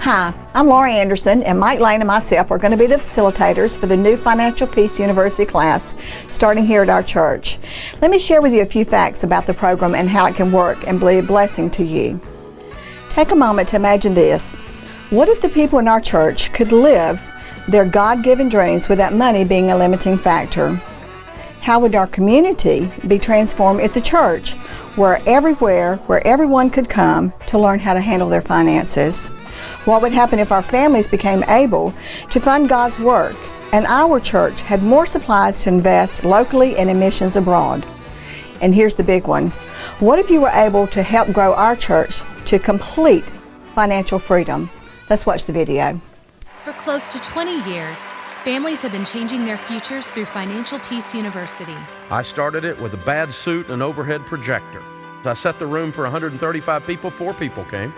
Hi, I'm Laura Anderson, and Mike Lane and myself are going to be the facilitators for the new Financial Peace University class starting here at our church. Let me share with you a few facts about the program and how it can work and be a blessing to you. Take a moment to imagine this. What if the people in our church could live their God-given dreams without money being a limiting factor? How would our community be transformed if the church were everywhere where everyone could come to learn how to handle their finances? What would happen if our families became able to fund God's work and our church had more supplies to invest locally and in missions abroad? And here's the big one. What if you were able to help grow our church to complete financial freedom? Let's watch the video. For close to 20 years, families have been changing their futures through Financial Peace University. I started it with a bad suit and an overhead projector. I set the room for 135 people, 4 people came.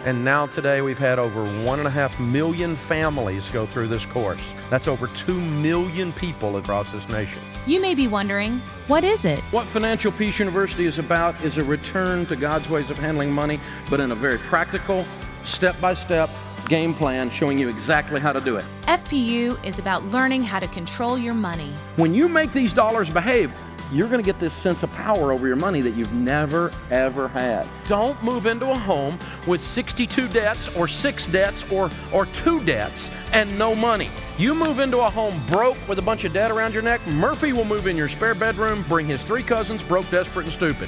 And now today we've had over 1.5 million families go through this course. That's over 2 million people across this nation. You may be wondering, what is it? What Financial Peace University is about is a return to God's ways of handling money, but in a very practical, step-by-step game plan showing you exactly how to do it. FPU is about learning how to control your money. When you make these dollars behave, you're going to get this sense of power over your money that you've never, ever had. Don't move into a home with 62 debts or 6 debts or 2 debts and no money. You move into a home broke with a bunch of debt around your neck, Murphy will move in your spare bedroom, bring his 3 cousins, broke, desperate, and stupid.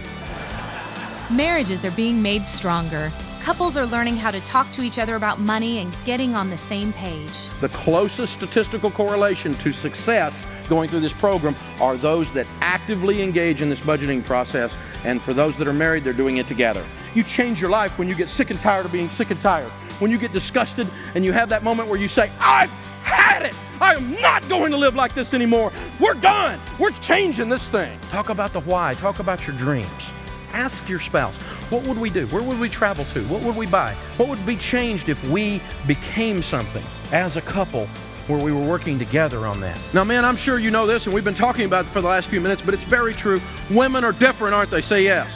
Marriages are being made stronger. Couples are learning how to talk to each other about money and getting on the same page. The closest statistical correlation to success going through this program are those that actively engage in this budgeting process, and for those that are married, they're doing it together. You change your life when you get sick and tired of being sick and tired. When you get disgusted and you have that moment where you say, I've had it! I am not going to live like this anymore. We're done. We're changing this thing. Talk about the why. Talk about your dreams. Ask your spouse, what would we do? Where would we travel to? What would we buy? What would be changed if we became something as a couple where we were working together on that? Now, man, I'm sure you know this, and we've been talking about it for the last few minutes, but it's very true. Women are different, aren't they? Say yes.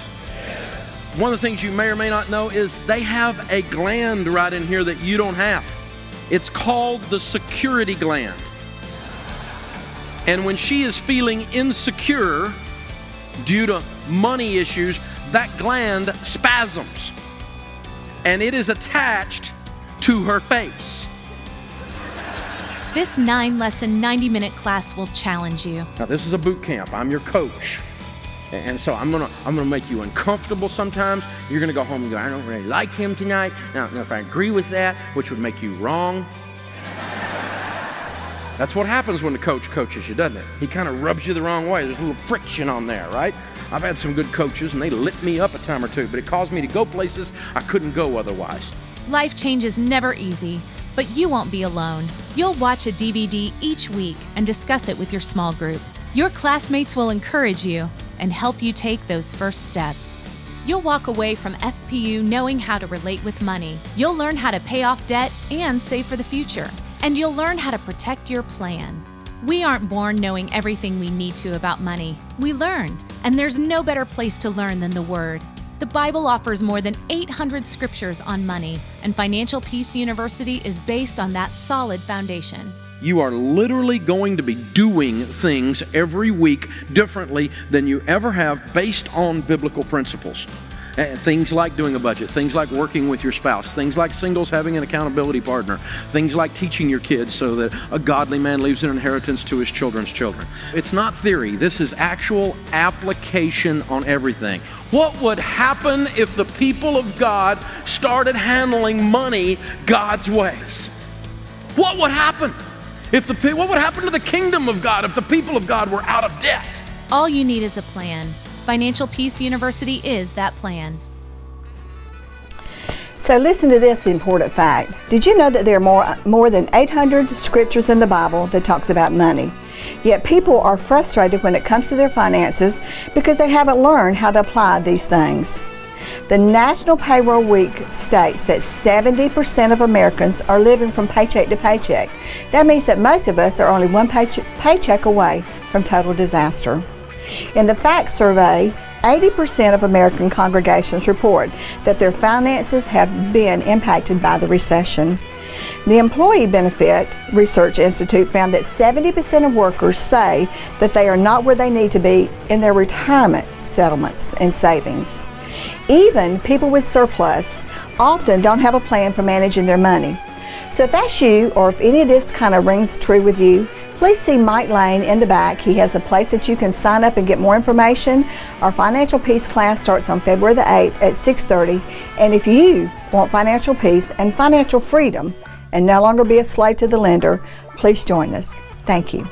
One of the things you may or may not know is they have a gland right in here that you don't have. It's called the security gland. And when she is feeling insecure due to money issues, that gland spasms and it is attached to her face. This 9-lesson, 90-minute class will challenge you. Now, this is a boot camp. I'm your coach. And so I'm gonna make you uncomfortable sometimes. You're gonna go home and go, I don't really like him tonight. Now if I agree with that, which would make you wrong. That's what happens when the coach coaches you, doesn't it? He kind of rubs you the wrong way. There's a little friction on there, right? I've had some good coaches, and they lit me up a time or two, but it caused me to go places I couldn't go otherwise. Life change is never easy, but you won't be alone. You'll watch a DVD each week and discuss it with your small group. Your classmates will encourage you and help you take those first steps. You'll walk away from FPU knowing how to relate with money. You'll learn how to pay off debt and save for the future. And you'll learn how to protect your plan. We aren't born knowing everything we need to about money. We learn, and there's no better place to learn than the Word. The Bible offers more than 800 scriptures on money, and Financial Peace University is based on that solid foundation. You are literally going to be doing things every week differently than you ever have based on biblical principles. Things like doing a budget, things like working with your spouse, things like singles having an accountability partner, things like teaching your kids so that a godly man leaves an inheritance to his children's children. It's not theory. This is actual application on everything. What would happen if the people of God started handling money God's ways? What would happen? What would happen to the kingdom of God if the people of God were out of debt? All you need is a plan. Financial Peace University is that plan. So listen to this important fact. Did you know that there are more than 800 scriptures in the Bible that talks about money? Yet people are frustrated when it comes to their finances because they haven't learned how to apply these things. The National Payroll Week states that 70% of Americans are living from paycheck to paycheck. That means that most of us are only one paycheck away from total disaster. In the FACT survey, 80% of American congregations report that their finances have been impacted by the recession. The Employee Benefit Research Institute found that 70% of workers say that they are not where they need to be in their retirement settlements and savings. Even people with surplus often don't have a plan for managing their money. So if that's you, or if any of this kind of rings true with you, please see Mike Lane in the back. He has a place that you can sign up and get more information. Our Financial Peace class starts on February the 8th at 6:30. And if you want financial peace and financial freedom and no longer be a slave to the lender, please join us. Thank you.